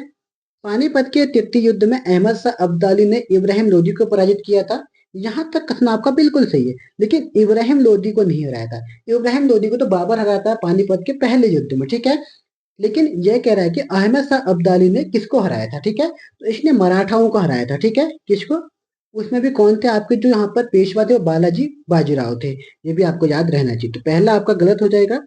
पानीपत के तृतीय युद्ध में अहमद शाह अब्दाली ने इब्राहिम लोदी को पराजित किया था। यहाँ तक कथन आपका बिल्कुल सही है, लेकिन इब्राहिम लोदी को नहीं हराया था। इब्राहिम लोदी को तो बाबर हराया था पानीपत के पहले युद्ध में, ठीक है। लेकिन यह कह रहा है कि अहमद शाह अब्दाली ने किसको हराया था, ठीक है। तो इसने मराठाओं को हराया था, ठीक है। किसको? उसमें भी कौन थे आपके जो यहाँ पर पेशवा थे? वो बालाजी बाजीराव थे। ये भी आपको याद रहना चाहिए। तो पहला आपका गलत हो जाएगा।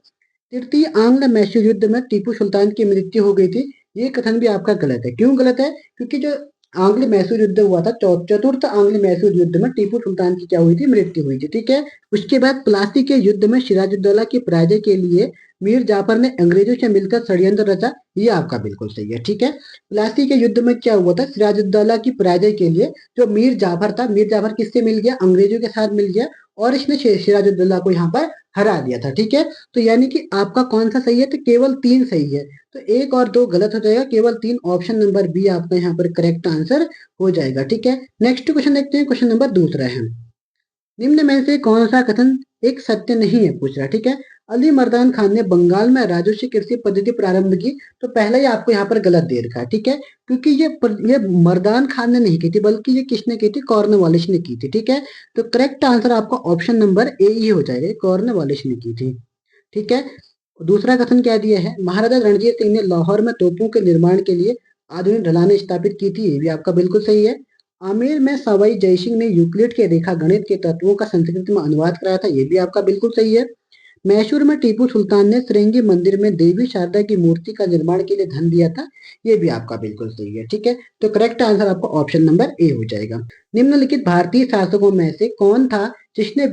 तृतीय आंग्ल मैसूर युद्ध में टीपू सुल्तान की मृत्यु हो गई थी, ये कथन भी आपका गलत है। क्यों गलत है? क्योंकि जो आंग्ल मैसूर युद्ध हुआ था, चतुर्थ आंग्ल मैसूर युद्ध में टीपू सुल्तान की क्या हुई थी? मृत्यु हुई थी, ठीक है। उसके बाद प्लासी के युद्ध में सिराजुद्दौला की पराजय के लिए मीर जाफर ने अंग्रेजों से मिलकर षड्यंत्र रचा, ये आपका बिल्कुल सही है, ठीक है। प्लासी के युद्ध में क्या हुआ था? सिराजुद्दौला की पराजय के लिए जो मीर जाफर था, मीर जाफर किससे मिल गया? अंग्रेजों के साथ मिल गया, और इसने सिराजुद्दौला को यहाँ पर हरा दिया था, ठीक है। तो यानी कि आपका कौन सा सही है? तो केवल 3 सही है। तो 1 और 2 गलत हो जाएगा, केवल 3। ऑप्शन नंबर बी आपका यहाँ पर करेक्ट आंसर हो जाएगा, ठीक है। नेक्स्ट क्वेश्चन देखते हैं, क्वेश्चन नंबर 2 है। निम्न में से कौन सा कथन एक सत्य नहीं है, पूछ रहा, ठीक है। अली मर्दान खान ने बंगाल में राजस्व कृषि पद्धति प्रारंभ की। तो पहले ही आपको यहाँ पर गलत दे रखा है, ठीक है। क्योंकि ये मर्दान खान ने नहीं की थी, बल्कि ये किसने की थी? कॉर्नवालिस ने की थी, ठीक है। तो करेक्ट आंसर आपका ऑप्शन नंबर ए ही हो जाएगा, कॉर्नवालिस ने की थी, ठीक है। दूसरा कथन क्या दिया है? महाराजा रणजीत सिंह ने लाहौर में तोपों के निर्माण के लिए आधुनिक ढलानें स्थापित की थी, ये भी आपका बिल्कुल सही है। आमेर में सवाई जयसिंह ने यूक्लिड के रेखा गणित के तत्वों का संस्कृत में अनुवाद कराया था, ये भी आपका बिल्कुल सही है। मैसूर में टीपू सुल्तान ने श्रृंगी मंदिर में देवी शारदा की मूर्ति का निर्माण के लिए धन दिया था, ये भी आपका बिल्कुल सही है, ठीक है। तो करेक्ट आंसर आपका ऑप्शन नंबर ए हो जाएगा। निम्नलिखित भारतीय शासकों में से कौन था जिसने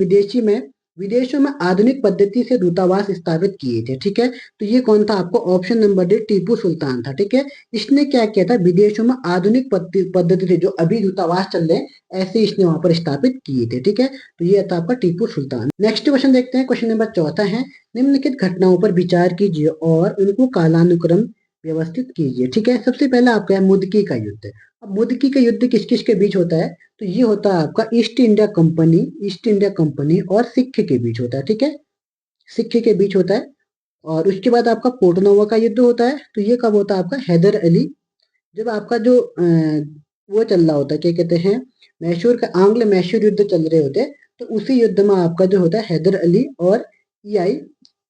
विदेशों में आधुनिक पद्धति से दूतावास स्थापित किए थे, ठीक है। तो ये कौन था? आपको option number D Tipu Sultan था, ठीक है। इसने क्या किया था? विदेशों में आधुनिक पद्धति से जो अभी दूतावास चल रहे हैं, ऐसे इसने वहां पर स्थापित किए थे, ठीक है। तो ये था आपका टीपू सुल्तान। नेक्स्ट क्वेश्चन देखते हैं, क्वेश्चन नंबर 4 है। निम्नलिखित घटनाओं पर विचार कीजिए और उनको कालानुक्रम व्यवस्थित कीजिए, ठीक है। सबसे पहला आपका है मुदकी का युद्ध। अब मुदकी का युद्ध किस किस के बीच होता है? तो ये होता है आपका ईस्ट इंडिया कंपनी और सिख के बीच होता है, ठीक है। सिख के बीच होता है। और उसके बाद आपका पोर्टनोवा का युद्ध होता है। तो ये कब होता है? आपका हैदर अली, जब आपका जो वो चल रहा होता है, क्या कहते हैं, मैसूर का आंग्ल मैसूर युद्ध चल रहे होते हैं, तो उसी युद्ध में आपका जो होता है हैदर अली और ईआई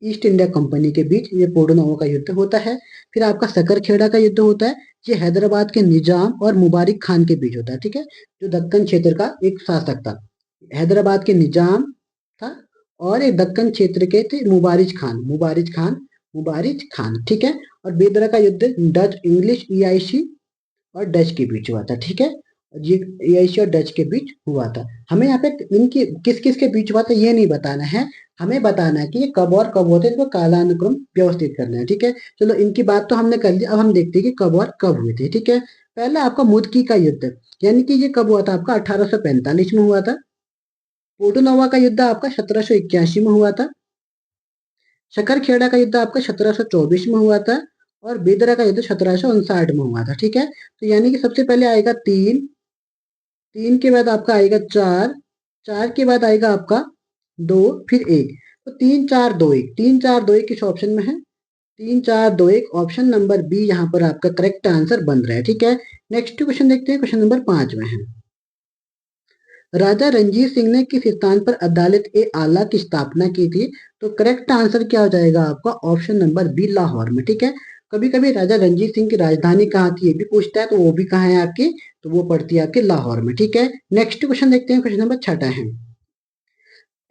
ईस्ट इंडिया कंपनी के बीच ये पोर्टनोवा का युद्ध होता है। फिर आपका सकरखेड़ा का युद्ध होता है, ये हैदराबाद के निजाम और मुबारिक खान के बीच होता है, ठीक है, जो दक्कन क्षेत्र का एक शासक था। हैदराबाद के निजाम था, और एक दक्कन क्षेत्र के थे मुबारिज खान, ठीक है। और बेदरा का युद्ध डच इंग्लिश ईआईसी और डच के बीच हुआ था, ठीक है। ये ईआईसी और डच के बीच हुआ था। हमें यहाँ पे इनकी किस किस के बीच हुआ था ये नहीं बताना है, हमें बताना है कि ये कब और कब होते हैं, इसको कालानुक्रम व्यवस्थित करना है, ठीक है। चलो इनकी बात तो हमने कर ली, अब हम देखते हैं कि कब और कब हुए थे, ठीक है। पहला आपका मुदकी का युद्ध, यानी कि ये कब हुआ था आपका 1845 में हुआ था। पोर्टोनोवा का युद्ध आपका 1781 में हुआ था। शकरखेड़ा का युद्ध आपका 1724 में हुआ था। और बेदरा का युद्ध 1759 में हुआ था, ठीक है। तो यानी कि सबसे पहले आएगा 3, 3 के बाद आपका आएगा 4, 4 के बाद आएगा आपका 2, फिर 1। तो 3 4 2 1, 3 4 2 1 किस ऑप्शन में है? 3 4 2 1 ऑप्शन नंबर बी यहाँ पर आपका करेक्ट आंसर बन रहा है, ठीक है। नेक्स्ट क्वेश्चन देखते हैं, क्वेश्चन नंबर 5 में है। राजा रणजीत सिंह ने किस स्थान पर अदालत ए आला की स्थापना की थी? तो करेक्ट आंसर क्या हो जाएगा आपका? ऑप्शन नंबर बी लाहौर में, ठीक है। कभी कभी राजा रणजीत सिंह की राजधानी कहाँ थी ये भी पूछता है, तो वो भी कहाँ है आपकी? तो वो पड़ती है आपके लाहौर में, ठीक है। नेक्स्ट क्वेश्चन देखते हैं, क्वेश्चन नंबर 6 है।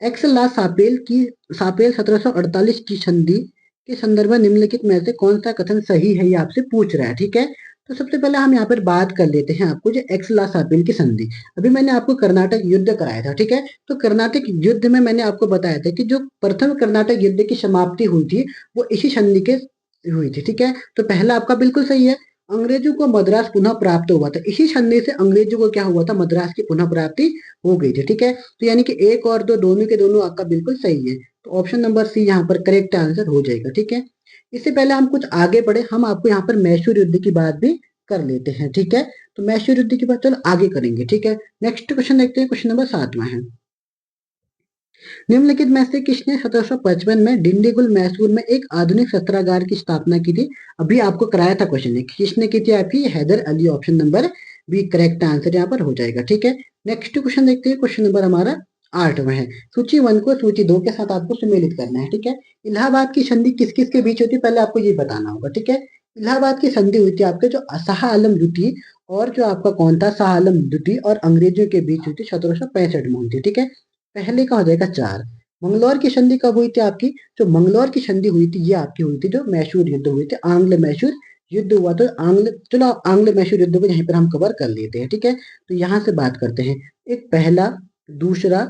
एक्स ला सापेल 1748 की संधि के संदर्भ में निम्नलिखित में से कौन सा कथन सही है, ये आपसे पूछ रहा है, ठीक है। तो सबसे पहले हम यहाँ पर बात कर लेते हैं आपको जो एक्स ला सापेल की संधि। अभी मैंने आपको कर्नाटक युद्ध कराया था, ठीक है। तो कर्नाटक युद्ध में मैंने आपको बताया था कि जो प्रथम कर्नाटक युद्ध की समाप्ति हुई थी वो इसी संधि के हुई थी, ठीक है। तो पहला आपका बिल्कुल सही है। अंग्रेजों को मद्रास पुनः प्राप्त हुआ था, इसी संधि से अंग्रेजों को क्या हुआ था? मद्रास की पुनः प्राप्ति हो गई थी, ठीक है। तो यानी कि एक और दो दोनों के दोनों आपका बिल्कुल सही है। तो ऑप्शन नंबर सी यहाँ पर करेक्ट आंसर हो जाएगा, ठीक है। इससे पहले हम कुछ आगे बढ़े, हम आपको यहाँ पर मैसूर युद्ध की बात भी कर लेते हैं, ठीक है। तो मैसूर युद्ध की बात चलो आगे करेंगे, ठीक है। नेक्स्ट क्वेश्चन देखते हैं, क्वेश्चन नंबर 7 है। निम्नलिखित में से किसने 1755 में डिंडीगुल मैसूर में एक आधुनिक शस्त्रागार की स्थापना की थी? अभी आपको कराया था क्वेश्चन है, किसने की थी आपकी? Hyder Ali, option number B correct answer यहाँ पर हो जाएगा, ठीक है। नेक्स्ट क्वेश्चन देखते हैं, क्वेश्चन नंबर हमारा 8 में है। सूची 1 को सूची 2 के साथ आपको सम्मिलित करना है, ठीक है। इलाहाबाद की संधि किस किस के बीच होती है पहले आपको ये बताना होगा, ठीक है। इलाहाबाद की संधि हुई थी आपके जो शाह आलम द्वितीय और जो आपका कौन था, शाह आलम द्वितीय और अंग्रेजों के बीच हुई थी 1765 में हुई थी, ठीक है। पहले का हो जाएगा 4। मंगलौर की संधि कब हुई थी आपकी? जो मंगलौर की संधि हुई थी ये आपकी हुई थी जो मैसूर युद्ध हुए थे, आंग्ल मैसूर युद्ध हुआ तो चलो आंग्ल मैसूर युद्ध को यहीं पर हम कवर कर लेते हैं, ठीक है। तो यहाँ से बात करते हैं, एक पहला, दूसरा,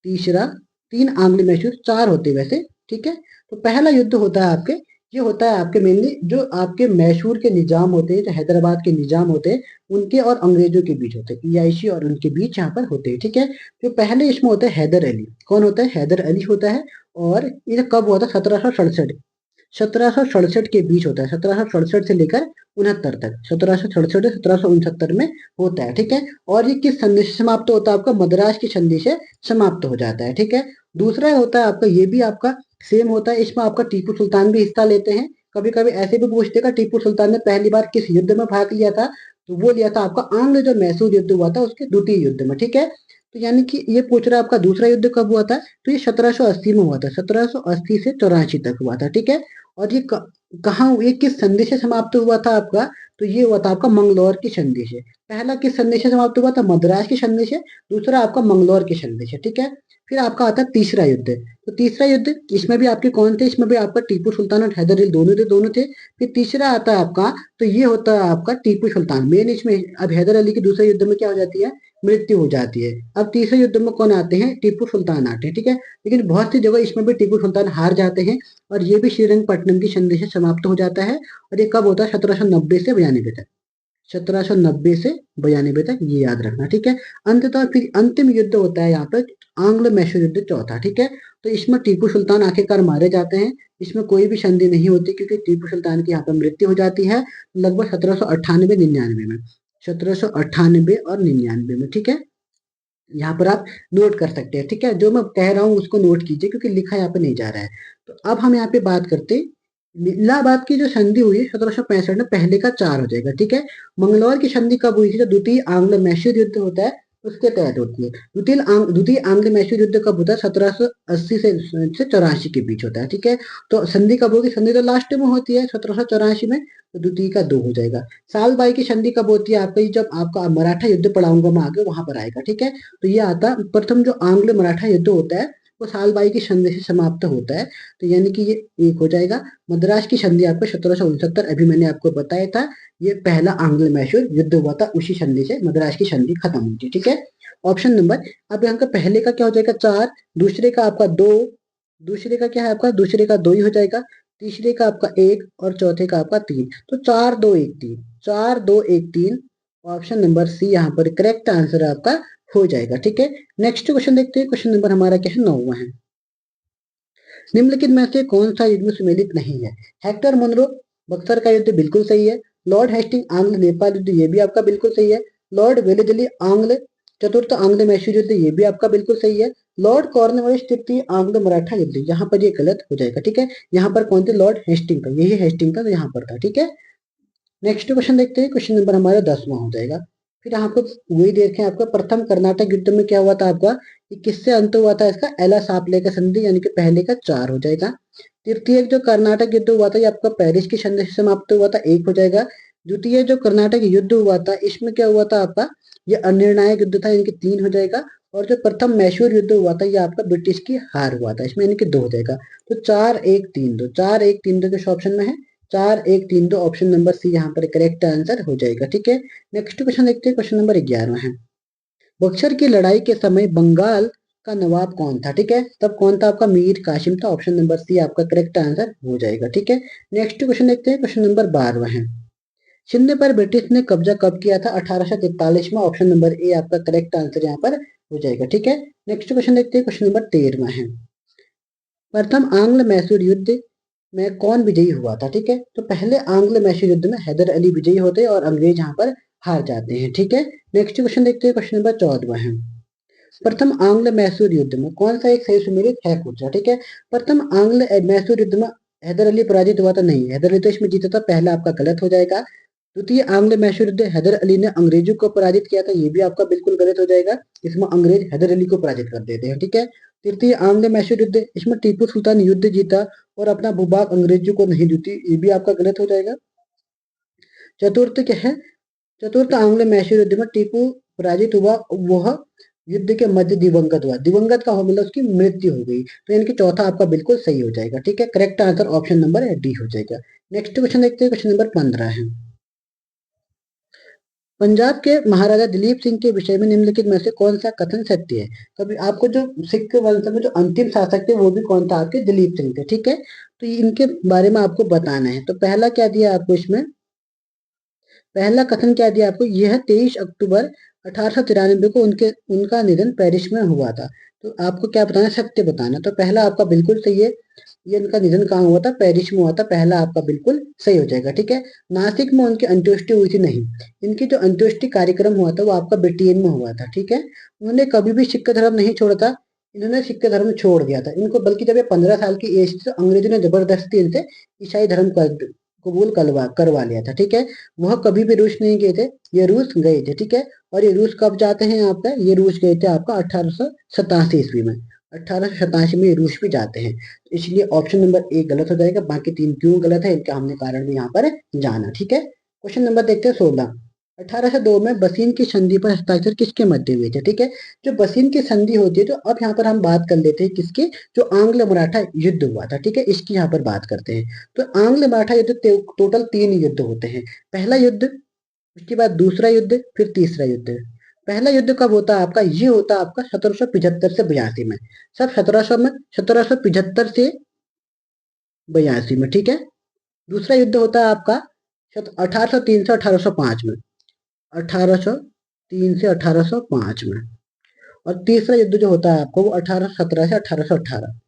तीसरा, 3 आंग्ल मैसूर, 4 होते वैसे, ठीक है। तो पहला युद्ध होता है आपके, ये होता है आपके मेनली जो आपके मैसूर के निजाम होते हैं, जो हैदराबाद के निजाम होते हैं, उनके और अंग्रेजों के बीच होते हैं, ईआईसी और उनके बीच यहाँ पर होते हैं, ठीक है। जो पहले इसमें होता है हैदर अली, कौन होता है? हैदर अली होता है। और ये कब हुआ था? 1767 के बीच होता है, 1767 से लेकर 69 तक, 1767 से 1769 में होता है, ठीक है। और ये किस संधि से समाप्त होता है आपका? मद्रास की संधि से समाप्त हो जाता है, ठीक है। दूसरा होता है आपका, ये भी आपका सेम होता है, इसमें आपका टीपू सुल्तान भी हिस्सा लेते हैं। कभी कभी ऐसे भी पूछते हैं टीपू सुल्तान ने पहली बार किस युद्ध में भाग लिया था? तो वो लिया था आपका आंग्ल जो मैसूर युद्ध हुआ था उसके द्वितीय युद्ध में, ठीक है। तो यानी कि ये पूछ रहा है आपका दूसरा युद्ध कब हुआ था? तो ये 1780 में हुआ था, 1780 से 84 तक हुआ था, ठीक है। और ये कहाँ, ये किस संधि से समाप्त हुआ था आपका? तो ये हुआ था आपका मंगलौर की संधि से। पहला किस संधि से समाप्त हुआ था? मद्रास की संधि से। दूसरा आपका मंगलौर की संधि से, ठीक है। फिर आपका आता है तीसरा युद्ध। तो तीसरा युद्ध इसमें भी आपके कौन थे? इसमें भी आपका टीपू सुल्तान और हैदर अली दोनों थे। फिर तीसरा आता है आपका, तो ये होता है आपका टीपू सुल्तान मेन इसमें। अब हैदर अली की दूसरे युद्ध में क्या हो जाती है? मृत्यु हो जाती है। अब तीसरे युद्ध में कौन आते हैं? टीपू सुल्तान आते हैं, ठीक है। लेकिन बहुत सी जगह इसमें भी टीपू सुल्तान हार जाते हैं और ये भी श्रीरंगपट्टनम की संधि से समाप्त हो जाता है। और ये कब होता है? 1790 से 92 तक, 1790 से 92 तक, ये याद रखना, ठीक है। अंततः फिर अंतिम युद्ध होता है यहाँ पर आंग्ल मैसूर युद्ध चौथा, ठीक है। तो इसमें टीपू सुल्तान आखिरकार मारे जाते हैं, इसमें कोई भी संधि नहीं होती क्योंकि टीपू सुल्तान की यहाँ पर मृत्यु हो जाती है लगभग 1798-99 में, 1798 और 99 में, ठीक है। यहाँ पर आप नोट कर सकते हैं, ठीक है। जो मैं कह रहा हूँ उसको नोट कीजिए क्योंकि लिखा यहाँ पे नहीं जा रहा है। तो अब हम यहाँ पे बात करते हैं इलाहाबाद की जो संधि हुई है 1765 में, पहले का 4 हो जाएगा, ठीक है। मंगलौर की संधि कब हुई थी? जो द्वितीय आंग्ल मैसूर युद्ध होता है उसके तहत होती है। द्वितीय आंग्ल मैसूर युद्ध कब होता है? 1780 से 84 के बीच होता है, ठीक है। तो संधि कब होगी? संधि तो लास्ट में होती है 1784 में, तो द्वितीय का 2 हो जाएगा। साल बाई की संधि कब होती है आपका? ये जब आपका मराठा युद्ध पढ़ाऊंगा मैं आगे, वहां पर आएगा, ठीक है। तो ये आता प्रथम जो आंग्ल मराठा युद्ध होता है वो साल बाई की संधि से समाप्त होता है, तो यानी कि ये एक हो जाएगा। मद्रास की संधि आपको 1769, अभी मैंने आपको बताया था, ये पहला आंग्ल मैसूर युद्ध हुआ था, उसी संधि से मद्रास की संधि खत्म हुई थी, ठीक है। ऑप्शन नंबर, अब यहाँ का पहले का क्या हो जाएगा? 4, दूसरे का आपका 2, दूसरे का क्या है आपका? दूसरे का 2 ही हो जाएगा, तीसरे का आपका 1 और चौथे का आपका 3। तो 4 2 1 3, 4 2 1 3, ऑप्शन नंबर सी यहाँ पर करेक्ट आंसर आपका हो जाएगा, ठीक है। नेक्स्ट क्वेश्चन देखते हैं। क्वेश्चन नंबर हमारा क्या है? 9वां है। निम्नलिखित में से कौन सा युद्ध में सुमेलित नहीं है? हेक्टर मुनरो, बक्सर का युद्ध, बिल्कुल सही है। लॉर्ड हेस्टिंग आंग्ल नेपाल युद्ध, ये भी आपका बिल्कुल सही है। लॉर्ड वेलेस्ली आंग्ल चतुर्थ आंग्ल मैसूर युद्ध, ये भी आपका बिल्कुल सही है। लॉर्ड कॉर्नवालिस तृतीय आंग्ल मराठा युद्ध, यहाँ पर ये गलत हो जाएगा, ठीक है। यहाँ पर कौन थे? लॉर्ड हेस्टिंग था, यही हेस्टिंग था, तो यहाँ पर था, ठीक है। नेक्स्ट क्वेश्चन देखते हैं। क्वेश्चन नंबर हमारा 10वां हो जाएगा। फिर आपको वही देखें, आपका प्रथम कर्नाटक युद्ध में क्या हुआ था आपका? ये किससे अंत हुआ था इसका? एला सापले का संधि, यानी कि पहले का 4 हो जाएगा। तृतीय जो कर्नाटक युद्ध हुआ था ये आपका पेरिस की संधि से समाप्त हुआ था, 1 हो जाएगा। द्वितीय जो कर्नाटक युद्ध हुआ था इसमें क्या हुआ था आपका? ये अनिर्णायक युद्ध था, यानी कि 3 हो जाएगा। और जो प्रथम मैसूर युद्ध हुआ था ये आपका ब्रिटिश की हार हुआ था, इसमें यानी कि 2 हो जाएगा। तो 4 1 3 2, 4 1 3 2 किस ऑप्शन में है? 4 1 3 2, ऑप्शन नंबर सी यहाँ पर करेक्ट आंसर हो जाएगा, ठीक है। नेक्स्ट क्वेश्चन देखते हैं। क्वेश्चन नंबर 11 है। बक्सर की लड़ाई के समय बंगाल का नवाब कौन था? ठीक है, तब कौन था आपका? मीर कासिम था, ऑप्शन नंबर सी आपका करेक्ट आंसर हो जाएगा, ठीक है। नेक्स्ट क्वेश्चन देखते हैं। क्वेश्चन नंबर 12 है। सिंध पर ब्रिटिश ने कब्जा कब किया था? 1843 में, ऑप्शन नंबर ए आपका करेक्ट आंसर यहाँ पर हो जाएगा, ठीक है। नेक्स्ट क्वेश्चन देखते हैं। क्वेश्चन नंबर 13 है। प्रथम आंग्ल मैसूर युद्ध में कौन विजयी हुआ था? ठीक है, तो पहले आंग्ल मैसूर युद्ध में हैदर अली विजयी होते हैं और अंग्रेज यहाँ पर हार जाते हैं, ठीक है। नेक्स्ट क्वेश्चन देखते हैं। क्वेश्चन नंबर 14 है। प्रथम आंग्ल मैसूर युद्ध में कौन सा एक सही सुमेलित है पूछा, ठीक है। प्रथम आंग्ल मैसूर युद्ध में हैदर अली पराजित हुआ था? नहीं, हैदर अली तो इसमें जीता था, पहला आपका गलत हो जाएगा। द्वितीय आंग्ल मैसूर युद्ध हैदर अली ने अंग्रेजों को पराजित किया था, ये भी आपका बिल्कुल गलत हो जाएगा, इसमें अंग्रेज हैदर अली को पराजित कर देते हैं, ठीक है। तृतीय आंग्ल मैसूर युद्ध, इसमें टीपू सुल्तान युद्ध जीता और अपना भूभाग अंग्रेजों को नहीं जीती, ये भी आपका गलत हो जाएगा। चतुर्थ क्या है? चतुर्थ आंग्ल मैसूर युद्ध में टीपू पराजित हुआ, वह युद्ध के मध्य दिवंगत हुआ, दिवंगत का हो मतलब उसकी मृत्यु हो गई, तो यानी कि चौथा आपका बिल्कुल सही हो जाएगा, ठीक है। Correct answer option number D हो जाएगा। नेक्स्ट क्वेश्चन देखते हैं। क्वेश्चन नंबर 15 है। पंजाब के महाराजा दिलीप सिंह के विषय में निम्नलिखित में से कौन सा कथन सत्य है? कभी आपको जो सिख वंश में जो अंतिम शासक थे वो भी कौन था? आपके दिलीप सिंह थे, ठीक है। तो इनके बारे में आपको बताना है। तो पहला क्या दिया आपको इसमें? पहला कथन क्या दिया आपको? यह 23 अक्टूबर 1893 को उनका निधन पेरिस में हुआ था। तो आपको क्या बताना? सत्य बताना। तो पहला आपका बिल्कुल सही है, ये इनका निधन कहाँ हुआ था? पेरिस में हुआ था, पहला आपका बिल्कुल सही हो जाएगा, ठीक है। नासिक में उनकी अंत्येष्टि हुई थी? नहीं, इनकी जो अंत्येष्टि कार्यक्रम हुआ था वो आपका ब्रिटेन में हुआ था, ठीक है। उन्होंने कभी भी सिख धर्म नहीं छोड़ा था, इन्होंने सिख धर्म छोड़ दिया था इनको, बल्कि जब ये 15 साल की एज थी तो अंग्रेजों ने जबरदस्ती इनसे ईसाई धर्म कबूल करवा लिया था, ठीक है। वह कभी भी रूस नहीं गए थे, ये रूस गए थे, ठीक है। और ये रूस कब जाते हैं आपका? ये रूस गए थे आपका 1887 ईस्वी में, 1887 में ये रूस भी जाते हैं, तो इसलिए ऑप्शन नंबर ए गलत हो जाएगा। बाकी 3 क्यों गलत है इनका हमने कारण भी यहाँ पर जाना, ठीक है। क्वेश्चन नंबर देखते हैं 16। 1802 में बसीन की संधि पर हस्ताक्षर किसके मध्य हुए थे? ठीक है, जो बसीन की संधि होती है, तो अब यहाँ पर हम बात कर लेते हैं किसकी? जो आंग्ल मराठा युद्ध हुआ था, ठीक है, इसकी यहाँ पर बात करते हैं। तो आंग्ल मराठा युद्ध टोटल 3 युद्ध होते हैं। पहला युद्ध, उसके बाद दूसरा युद्ध, फिर तीसरा युद्ध। पहला युद्ध कब होता है आपका? ये होता है आपका 1775 से 82 में, सब 1775 से 82 में, ठीक है। दूसरा युद्ध होता है आपका 1803 से 1805 में, 1803 से 1805 में। और तीसरा युद्ध जो होता है आपको वो 1817 से 1818,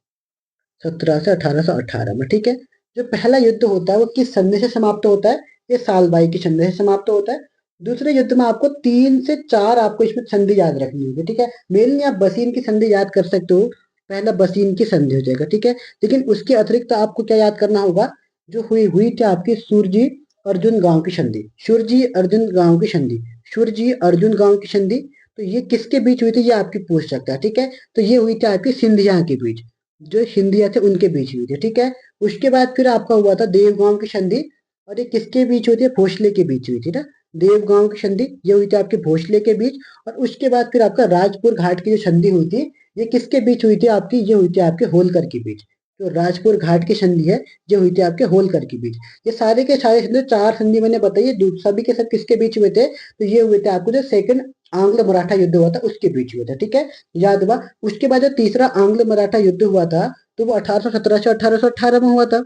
17 से 1818 में, ठीक है। जो पहला युद्ध होता है वो किस संधि से समाप्त होता है? ये सालबाई की संधि से समाप्त होता है। दूसरे युद्ध में आपको 3 से 4 आपको इसमें संधि याद रखनी होगी, ठीक है। मेनली आप बसीन की संधि याद कर सकते हो, पहला बसीन की संधि हो जाएगा, ठीक है। लेकिन उसके अतिरिक्त आपको क्या याद करना होगा? जो हुई हुई थी आपकी सुरजी अर्जुन गांव की संधि, सुरजी अर्जुन गांव की संधि, सुरजी अर्जुन गांव की संधि, तो ये किसके बीच हुई थी ये आपकी पूछ सकता है, ठीक है। तो ये हुई थी आपकी सिंधिया के बीच, जो सिंधिया थे उनके बीच हुई थी, ठीक है। उसके बाद फिर आपका हुआ था देवगांव की संधि, और ये किसके बीच हुई थी, भोसले के बीच हुई थी ना। देवगांव की संधि ये हुई थी आपके भोसले के बीच। और उसके बाद फिर आपका राजपुर घाट की जो संधि हुई थी, ये किसके बीच हुई थी आपकी, ये हुई थी आपके होलकर के बीच। जो राजपुर घाट की संधि है, ये हुई थी आपके होलकर के बीच। ये सारे के सारे संधि, चार संधि मैंने बताई है, सभी के सब किसके बीच हुए थे, तो ये हुए थे आपको जो सेकंड आंग्ल मराठा युद्ध हुआ था उसके बीच हुआ था, ठीक है। याद हुआ। उसके बाद जो तीसरा आंग्ल मराठा युद्ध हुआ था, तो वो 1817 से 1818 में हुआ था,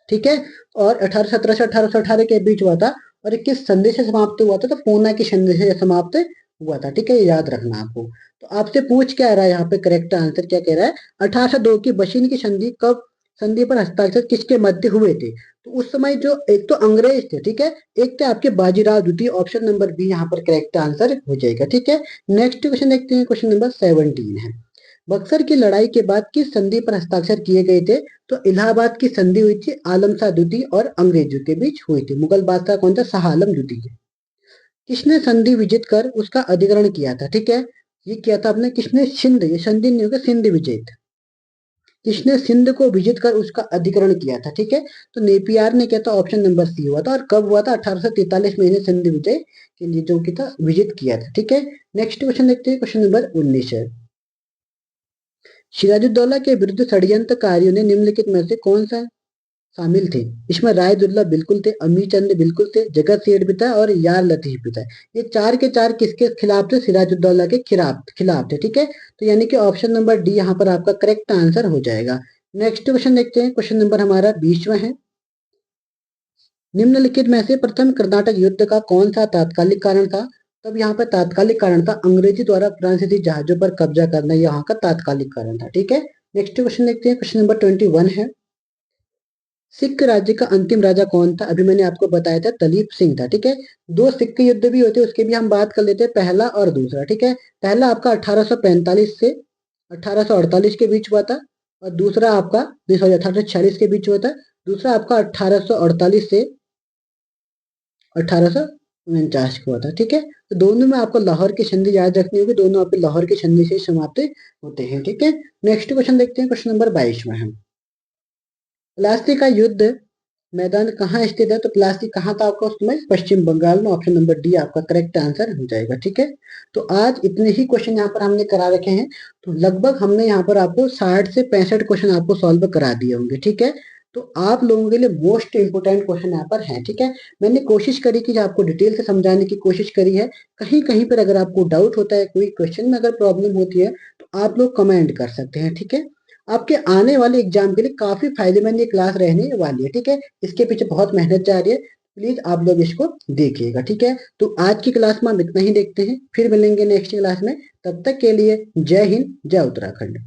ठीक है। और 1817 से 1818 के बीच हुआ था। और ये किस संधि से समाप्त हुआ था, तो पूना की संधि से समाप्त हुआ था, ठीक है। ये याद रखना आपको। तो आपसे पूछ क्या रहा है यहाँ पे, करेक्ट आंसर क्या कह रहा है, 1802 की बशीन की संधि कब, संधि पर हस्ताक्षर किसके मध्य हुए थे। तो उस समय जो एक तो अंग्रेज थे, ठीक है, एक थे आपके बाजीराव द्वितीय, ऑप्शन नंबर बी यहाँ पर करेक्ट आंसर हो जाएगा, ठीक है। नेक्स्ट क्वेश्चन देखते हैं, क्वेश्चन नंबर 17 है। बक्सर की लड़ाई के बाद किस संधि पर हस्ताक्षर किए गए थे, तो इलाहाबाद की संधि हुई थी आलम शाह द्वितीय और अंग्रेजों के बीच हुई थी। मुगल बादशाह कौन था, शाह आलम द्वितीय। किसने संधि विजित कर उसका अधिग्रहण किया था, ठीक है। ये किया था आपने, किसने, सिंध, ये संधि नहीं होगा, सिंध विजय, किसने सिंध को विजित कर उसका अधिग्रहण किया था, ठीक है। तो नेपियर ने किया था, ऑप्शन नंबर सी हुआ था। और कब हुआ था, 1843 में इन्हें सिंध विजय के लिए जो कि था विजित किया था, ठीक है। नेक्स्ट क्वेश्चन देखते हैं, क्वेश्चन नंबर 19 है। सिराजुद्दौला के विरुद्ध षड्यंत्रकारियों ने निम्नलिखित में से कौन सा शामिल थे। इसमें रायदुल्ला बिल्कुल थे, अमी चंद बिल्कुल थे, जगत सेठ भी था और यार लतीफ भी था। ये चार के चार किसके खिलाफ थे, सिराजुद्दौला के खिलाफ थे, ठीक है। तो यानी कि ऑप्शन नंबर डी यहाँ पर आपका करेक्ट आंसर हो जाएगा। नेक्स्ट क्वेश्चन देखते हैं, क्वेश्चन नंबर हमारा 20वां है। निम्नलिखित में से प्रथम कर्नाटक युद्ध का कौन सा तात्कालिक कारण था। तब यहाँ पर तात्कालिक कारण था अंग्रेजी द्वारा फ्रांसीसी जहाजों पर कब्जा करना, यहाँ का तात्कालिक कारण था, ठीक है। नेक्स्ट क्वेश्चन देखते हैं, क्वेश्चन नंबर 21 है। सिख राज्य का अंतिम राजा कौन था, अभी मैंने आपको बताया था दलीप सिंह था, ठीक है। दो सिख युद्ध भी होते हैं, उसके भी हम बात कर लेते हैं, पहला और दूसरा, ठीक है। पहला आपका 1845 से 1848 के बीच हुआ था, और दूसरा आपका 1846 के बीच हुआ था। दूसरा आपका 1848 से 1849 को हुआ था, ठीक है। तो दोनों में आपको लाहौर की संधि याद रखनी होगी, दोनों आपके लाहौर की संधि से समाप्त होते हैं, ठीक है। नेक्स्ट क्वेश्चन देखते हैं, क्वेश्चन नंबर 22 में हम, प्लासी का युद्ध मैदान कहाँ स्थित है, तो प्लासी कहाँ था आपका उस समय, पश्चिम बंगाल में। ऑप्शन नंबर डी आपका करेक्ट आंसर हो जाएगा, ठीक है। तो आज इतने ही क्वेश्चन यहाँ पर हमने करा रखे हैं। तो लगभग हमने यहाँ पर आपको 60 से 65 क्वेश्चन आपको सॉल्व करा दिए होंगे, ठीक है। तो आप लोगों के लिए मोस्ट इंपोर्टेंट क्वेश्चन यहाँ पर है, ठीक है। मैंने कोशिश करी कि आपको डिटेल से समझाने की कोशिश करी है। कहीं कहीं पर अगर आपको डाउट होता है, कोई क्वेश्चन में अगर प्रॉब्लम होती है, तो आप लोग कमेंट कर सकते हैं, ठीक है। आपके आने वाले एग्जाम के लिए काफी फायदेमंद ये क्लास रहने वाली है, ठीक है। इसके पीछे बहुत मेहनत जा रही है, प्लीज आप लोग इसको देखिएगा, ठीक है। तो आज की क्लास में हम इतना ही देखते हैं, फिर मिलेंगे नेक्स्ट क्लास में। तब तक के लिए जय हिंद, जय उत्तराखंड।